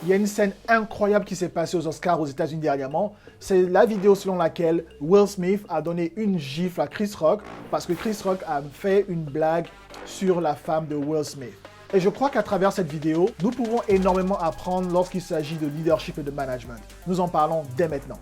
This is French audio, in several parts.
Il y a une scène incroyable qui s'est passée aux Oscars aux États-Unis dernièrement. C'est la vidéo selon laquelle Will Smith a donné une gifle à Chris Rock parce que Chris Rock a fait une blague sur la femme de Will Smith. Et je crois qu'à travers cette vidéo, nous pouvons énormément apprendre lorsqu'il s'agit de leadership et de management. Nous en parlons dès maintenant.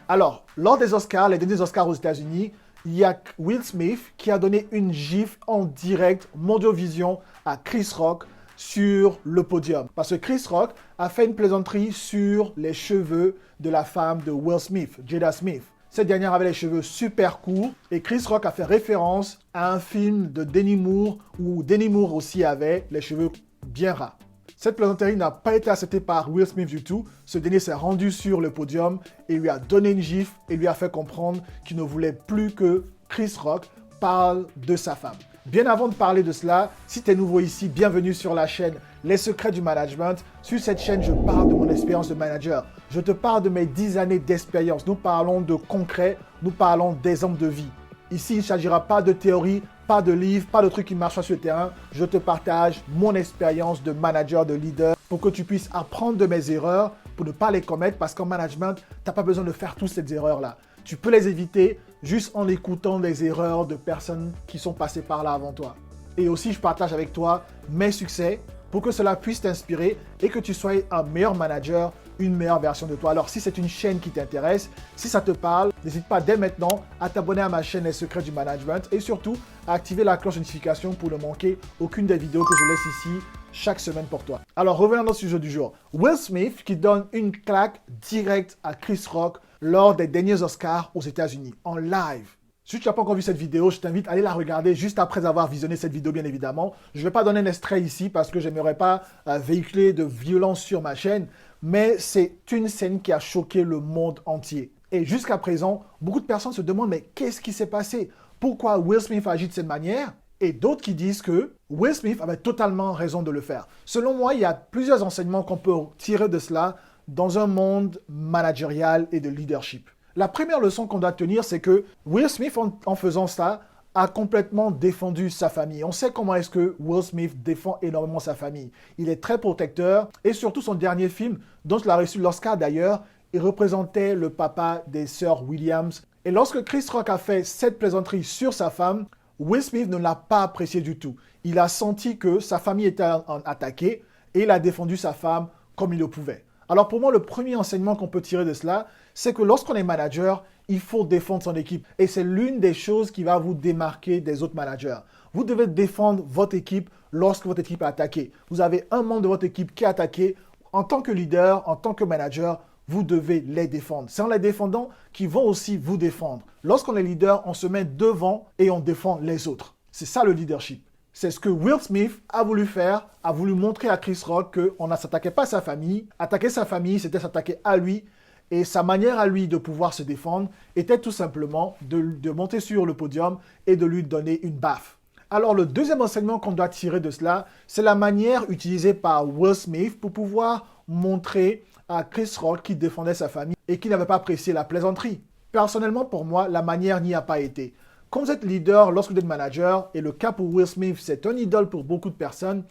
Alors, lors des Oscars, les derniers Oscars aux États-Unis, il y a Will Smith qui a donné une gifle en direct Mondiovision à Chris Rock sur le podium. Parce que Chris Rock a fait une plaisanterie sur les cheveux de la femme de Will Smith, Jada Smith. Cette dernière avait les cheveux super courts et Chris Rock a fait référence à un film de Demi Moore où Demi Moore aussi avait les cheveux bien ras. Cette plaisanterie n'a pas été acceptée par Will Smith du tout. Ce dernier s'est rendu sur le podium et lui a donné une gifle et lui a fait comprendre qu'il ne voulait plus que Chris Rock parle de sa femme. Bien avant de parler de cela, si tu es nouveau ici, bienvenue sur la chaîne Les Secrets du Management. Sur cette chaîne, je parle de mon expérience de manager. Je te parle de mes 10 années d'expérience. Nous parlons de concret, nous parlons d'exemples de vie. Ici, il ne s'agira pas de théorie, pas de livre, pas de trucs qui marchent sur le terrain. Je te partage mon expérience de manager, de leader, pour que tu puisses apprendre de mes erreurs, pour ne pas les commettre, parce qu'en management, tu n'as pas besoin de faire toutes ces erreurs-là. Tu peux les éviter juste en écoutant les erreurs de personnes qui sont passées par là avant toi. Et aussi, je partage avec toi mes succès pour que cela puisse t'inspirer et que tu sois un meilleur manager, une meilleure version de toi. Alors, si c'est une chaîne qui t'intéresse, si ça te parle, n'hésite pas dès maintenant à t'abonner à ma chaîne Les Secrets du Management et surtout à activer la cloche de notification pour ne manquer aucune des vidéos que je laisse ici chaque semaine pour toi. Alors, revenons au sujet du jour. Will Smith qui donne une claque directe à Chris Rock lors des derniers Oscars aux États-Unis, en live. Si tu n'as pas encore vu cette vidéo, je t'invite à aller la regarder juste après avoir visionné cette vidéo, bien évidemment. Je ne vais pas donner un extrait ici parce que je n'aimerais pas véhiculer de violence sur ma chaîne, mais c'est une scène qui a choqué le monde entier. Et jusqu'à présent, beaucoup de personnes se demandent, mais qu'est-ce qui s'est passé? Pourquoi Will Smith agit de cette manière? Et d'autres qui disent que Will Smith avait totalement raison de le faire. Selon moi, il y a plusieurs enseignements qu'on peut tirer de cela dans un monde managérial et de leadership. La première leçon qu'on doit tenir, c'est que Will Smith, en faisant ça, a complètement défendu sa famille. On sait comment est-ce que Will Smith défend énormément sa famille. Il est très protecteur et surtout son dernier film, dont il a reçu l'Oscar d'ailleurs, il représentait le papa des sœurs Williams. Et lorsque Chris Rock a fait cette plaisanterie sur sa femme, Will Smith ne l'a pas apprécié du tout. Il a senti que sa famille était attaquée et il a défendu sa femme comme il le pouvait. Alors pour moi, le premier enseignement qu'on peut tirer de cela, c'est que lorsqu'on est manager, il faut défendre son équipe. Et c'est l'une des choses qui va vous démarquer des autres managers. Vous devez défendre votre équipe lorsque votre équipe est attaquée. Vous avez un membre de votre équipe qui est attaqué. En tant que leader, en tant que manager, vous devez les défendre. C'est en les défendant qu'ils vont aussi vous défendre. Lorsqu'on est leader, on se met devant et on défend les autres. C'est ça le leadership. C'est ce que Will Smith a voulu faire, a voulu montrer à Chris Rock qu'on ne s'attaquait pas à sa famille. Attaquer sa famille, c'était s'attaquer à lui. Et sa manière à lui de pouvoir se défendre était tout simplement de monter sur le podium et de lui donner une baffe. Alors le deuxième enseignement qu'on doit tirer de cela, c'est la manière utilisée par Will Smith pour pouvoir montrer à Chris Rock qu'il défendait sa famille et qu'il n'avait pas apprécié la plaisanterie. Personnellement, pour moi, la manière n'y a pas été. Quand vous êtes leader, lorsque vous êtes manager, et le cas pour Will Smith, c'est un idole pour beaucoup de personnes,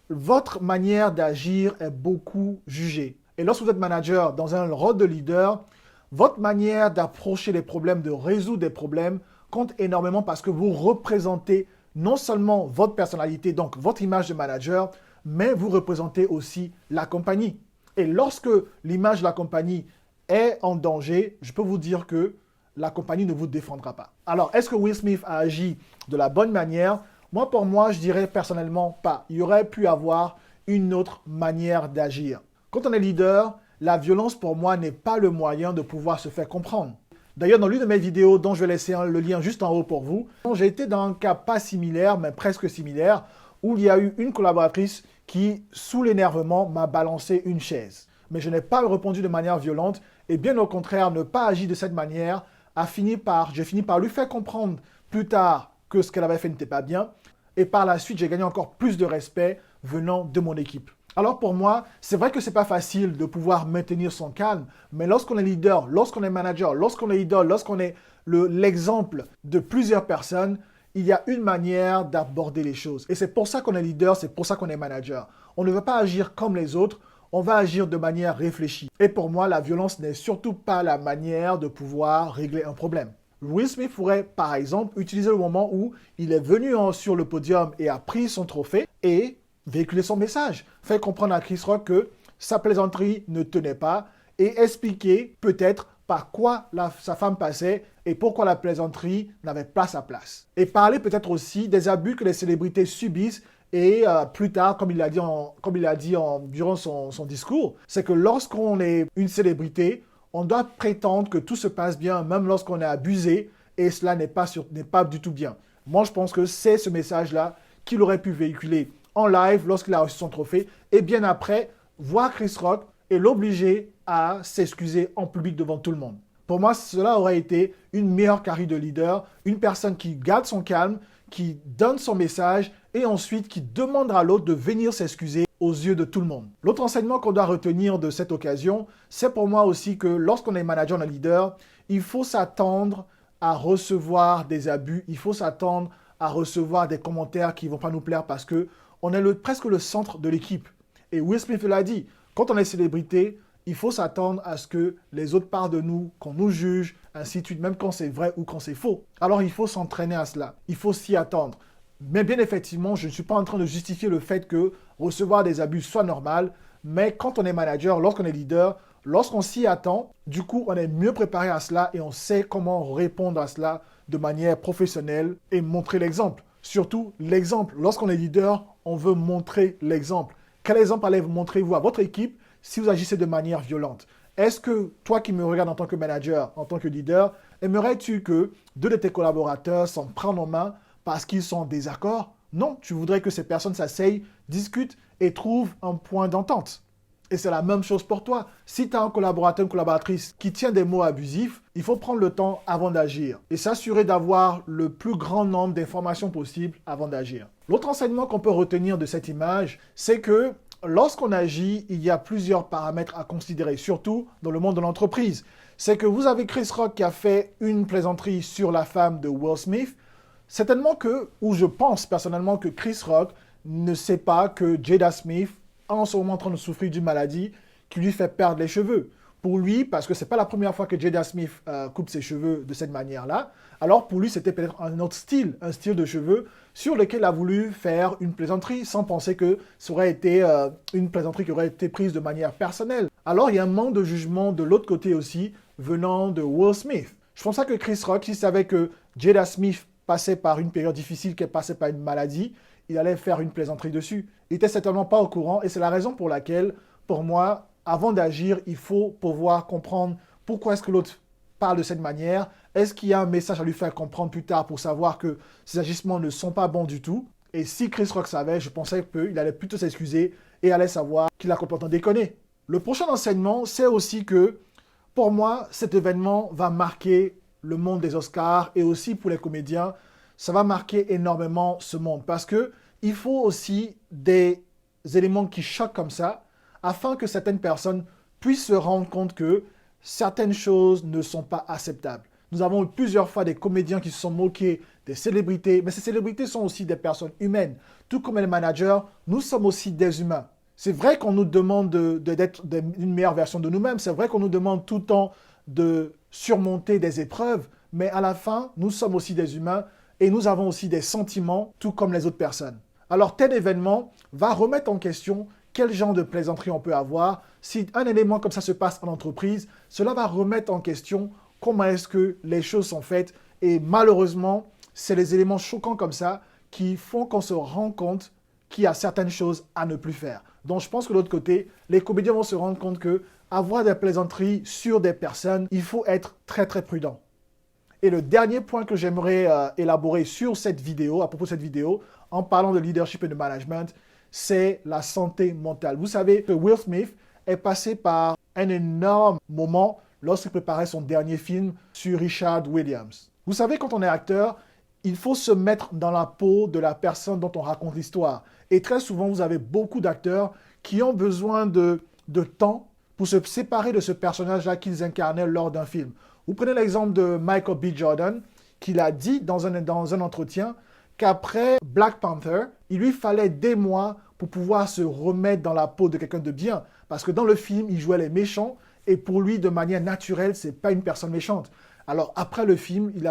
votre manière d'agir est beaucoup jugée. Et lorsque vous êtes manager dans un rôle de leader, votre manière d'approcher les problèmes, de résoudre des problèmes, compte énormément parce que vous représentez non seulement votre personnalité, donc votre image de manager, mais vous représentez aussi la compagnie. Et lorsque l'image de la compagnie est en danger, je peux vous dire que la compagnie ne vous défendra pas. Alors, est-ce que Will Smith a agi de la bonne manière? Moi, pour moi, je dirais personnellement pas. Il y aurait pu avoir une autre manière d'agir. Quand on est leader, la violence pour moi n'est pas le moyen de pouvoir se faire comprendre. D'ailleurs, dans l'une de mes vidéos, dont je vais laisser le lien juste en haut pour vous, j'ai été dans un cas pas similaire, mais presque similaire, où il y a eu une collaboratrice qui, sous l'énervement, m'a balancé une chaise. Mais je n'ai pas répondu de manière violente et bien au contraire, ne pas agir de cette manière j'ai fini par lui faire comprendre plus tard que ce qu'elle avait fait n'était pas bien. Et par la suite, j'ai gagné encore plus de respect venant de mon équipe. Alors pour moi, c'est vrai que ce n'est pas facile de pouvoir maintenir son calme, mais lorsqu'on est leader, lorsqu'on est manager, lorsqu'on est idole, lorsqu'on est l'exemple de plusieurs personnes, il y a une manière d'aborder les choses. Et c'est pour ça qu'on est leader, c'est pour ça qu'on est manager. On ne veut pas agir comme les autres, on va agir de manière réfléchie. Et pour moi, la violence n'est surtout pas la manière de pouvoir régler un problème. Will Smith pourrait, par exemple, utiliser le moment où il est venu sur le podium et a pris son trophée et véhiculer son message. Faire comprendre à Chris Rock que sa plaisanterie ne tenait pas et expliquer peut-être par quoi sa femme passait et pourquoi la plaisanterie n'avait pas sa place. Et parler peut-être aussi des abus que les célébrités subissent et plus tard, comme il a dit durant son discours, c'est que lorsqu'on est une célébrité, on doit prétendre que tout se passe bien, même lorsqu'on est abusé, et cela n'est pas du tout bien. Moi, je pense que c'est ce message-là qu'il aurait pu véhiculer en live lorsqu'il a reçu son trophée, et bien après, voir Chris Rock et l'obliger à s'excuser en public devant tout le monde. Pour moi, cela aurait été une meilleure carrière de leader, une personne qui garde son calme, qui donne son message et ensuite qui demande à l'autre de venir s'excuser aux yeux de tout le monde. L'autre enseignement qu'on doit retenir de cette occasion, c'est pour moi aussi que lorsqu'on est manager, on est leader, il faut s'attendre à recevoir des abus, il faut s'attendre à recevoir des commentaires qui ne vont pas nous plaire parce qu'on est presque le centre de l'équipe. Et Will Smith l'a dit, quand on est célébrité, il faut s'attendre à ce que les autres parlent de nous, qu'on nous juge, ainsi de suite, même quand c'est vrai ou quand c'est faux. Alors il faut s'entraîner à cela, il faut s'y attendre. Mais bien effectivement, je ne suis pas en train de justifier le fait que recevoir des abus soit normal, mais quand on est manager, lorsqu'on est leader, lorsqu'on s'y attend, du coup, on est mieux préparé à cela et on sait comment répondre à cela de manière professionnelle et montrer l'exemple. Surtout l'exemple. Lorsqu'on est leader, on veut montrer l'exemple. Quel exemple allez-vous montrer vous à votre équipe si vous agissez de manière violente? Est-ce que toi qui me regardes en tant que manager, en tant que leader, aimerais-tu que deux de tes collaborateurs s'en prennent en main parce qu'ils sont en désaccord? Non, tu voudrais que ces personnes s'asseyent, discutent et trouvent un point d'entente. Et c'est la même chose pour toi. Si tu as un collaborateur, une collaboratrice qui tient des mots abusifs, il faut prendre le temps avant d'agir et s'assurer d'avoir le plus grand nombre d'informations possibles avant d'agir. L'autre enseignement qu'on peut retenir de cette image, c'est que lorsqu'on agit, il y a plusieurs paramètres à considérer, surtout dans le monde de l'entreprise. C'est que vous avez Chris Rock qui a fait une plaisanterie sur la femme de Will Smith. Certainement je pense personnellement que Chris Rock ne sait pas que Jada Smith est en ce moment en train de souffrir d'une maladie qui lui fait perdre les cheveux. Pour lui, parce que ce n'est pas la première fois que Jada Smith coupe ses cheveux de cette manière-là, alors pour lui, c'était peut-être un autre style, un style de cheveux sur lequel il a voulu faire une plaisanterie sans penser que ça aurait été une plaisanterie qui aurait été prise de manière personnelle. Alors, il y a un manque de jugement de l'autre côté aussi, venant de Will Smith. Je pense que Chris Rock, s'il savait que Jada Smith passait par une période difficile, qu'elle passait par une maladie, il allait faire une plaisanterie dessus. Il n'était certainement pas au courant et c'est la raison pour laquelle, pour moi, avant d'agir, il faut pouvoir comprendre pourquoi est-ce que l'autre parle de cette manière. Est-ce qu'il y a un message à lui faire comprendre plus tard pour savoir que ses agissements ne sont pas bons du tout? Et si Chris Rock savait, je pensais qu'il allait plutôt s'excuser et allait savoir qu'il a complètement déconné. Le prochain enseignement, c'est aussi que, pour moi, cet événement va marquer le monde des Oscars et aussi pour les comédiens, ça va marquer énormément ce monde parce qu'il faut aussi des éléments qui choquent comme ça afin que certaines personnes puissent se rendre compte que certaines choses ne sont pas acceptables. Nous avons eu plusieurs fois des comédiens qui se sont moqués des célébrités, mais ces célébrités sont aussi des personnes humaines. Tout comme les managers, nous sommes aussi des humains. C'est vrai qu'on nous demande d'être une meilleure version de nous-mêmes, c'est vrai qu'on nous demande tout le temps de surmonter des épreuves, mais à la fin, nous sommes aussi des humains et nous avons aussi des sentiments, tout comme les autres personnes. Alors, tel événement va remettre en question quel genre de plaisanterie on peut avoir. Si un élément comme ça se passe en entreprise, cela va remettre en question comment est-ce que les choses sont faites. Et malheureusement, c'est les éléments choquants comme ça qui font qu'on se rend compte qu'il y a certaines choses à ne plus faire. Donc je pense que de l'autre côté, les comédiens vont se rendre compte que avoir des plaisanteries sur des personnes, il faut être très très prudent. Et le dernier point que j'aimerais élaborer sur cette vidéo, à propos de cette vidéo, en parlant de leadership et de management, c'est la santé mentale. Vous savez que Will Smith est passé par un énorme moment lorsqu'il préparait son dernier film sur Richard Williams. Vous savez, quand on est acteur, il faut se mettre dans la peau de la personne dont on raconte l'histoire. Et très souvent, vous avez beaucoup d'acteurs qui ont besoin de temps pour se séparer de ce personnage-là qu'ils incarnaient lors d'un film. Vous prenez l'exemple de Michael B. Jordan, qu'il a dit dans un entretien qu'après Black Panther, il lui fallait des mois pour pouvoir se remettre dans la peau de quelqu'un de bien. Parce que dans le film, il jouait les méchants et pour lui, de manière naturelle, c'est pas une personne méchante. Alors après le film, il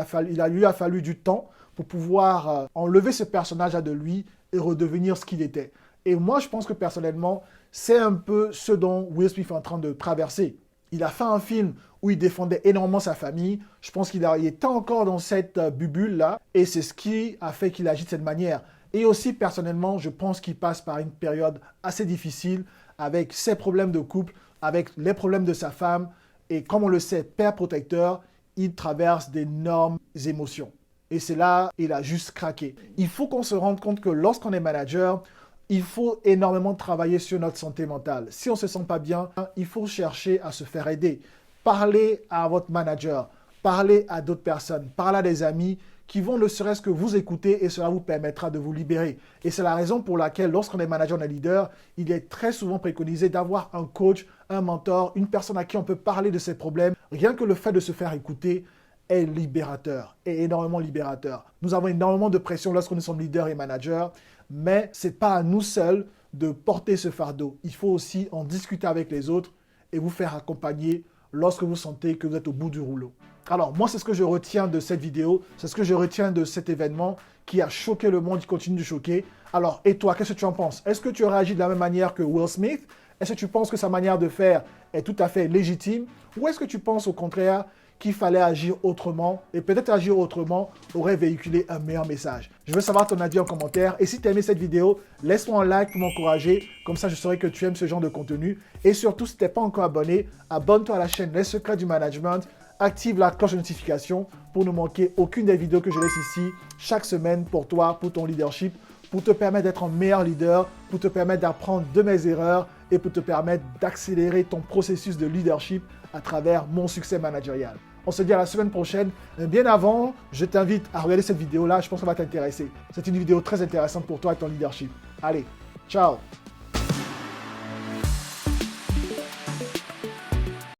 lui a fallu du temps pour pouvoir enlever ce personnage-là de lui et redevenir ce qu'il était. Et moi, je pense que personnellement, c'est un peu ce dont Will Smith est en train de traverser. Il a fait un film où il défendait énormément sa famille. Je pense qu'il était encore dans cette bulle-là. Et c'est ce qui a fait qu'il agit de cette manière. Et aussi, personnellement, je pense qu'il passe par une période assez difficile avec ses problèmes de couple, avec les problèmes de sa femme. Et comme on le sait, père protecteur, il traverse d'énormes émotions. Et c'est là, il a juste craqué. Il faut qu'on se rende compte que lorsqu'on est manager, il faut énormément travailler sur notre santé mentale. Si on ne se sent pas bien, il faut chercher à se faire aider. Parlez à votre manager, parlez à d'autres personnes, parlez à des amis qui vont ne serait-ce que vous écouter et cela vous permettra de vous libérer. Et c'est la raison pour laquelle, lorsqu'on est manager, on est leader, il est très souvent préconisé d'avoir un coach, un mentor, une personne à qui on peut parler de ses problèmes. Rien que le fait de se faire écouter est libérateur, est énormément libérateur. Nous avons énormément de pression lorsque nous sommes leaders et managers, mais ce n'est pas à nous seuls de porter ce fardeau. Il faut aussi en discuter avec les autres et vous faire accompagner lorsque vous sentez que vous êtes au bout du rouleau. Alors, moi, c'est ce que je retiens de cette vidéo, c'est ce que je retiens de cet événement qui a choqué le monde, qui continue de choquer. Alors, et toi, qu'est-ce que tu en penses? Est-ce que tu réagis de la même manière que Will Smith? Est-ce que tu penses que sa manière de faire est tout à fait légitime? Ou est-ce que tu penses au contraire qu'il fallait agir autrement et peut-être agir autrement aurait véhiculé un meilleur message? Je veux savoir ton avis en commentaire et si tu as aimé cette vidéo, laisse-moi un like pour m'encourager, comme ça je saurai que tu aimes ce genre de contenu et surtout si tu n'es pas encore abonné, abonne-toi à la chaîne Les Secrets du Management, active la cloche de notification pour ne manquer aucune des vidéos que je laisse ici chaque semaine pour toi, pour ton leadership, pour te permettre d'être un meilleur leader, pour te permettre d'apprendre de mes erreurs et pour te permettre d'accélérer ton processus de leadership à travers mon succès managérial. On se dit à la semaine prochaine. Bien avant, je t'invite à regarder cette vidéo-là. Je pense qu'elle va t'intéresser. C'est une vidéo très intéressante pour toi et ton leadership. Allez, ciao!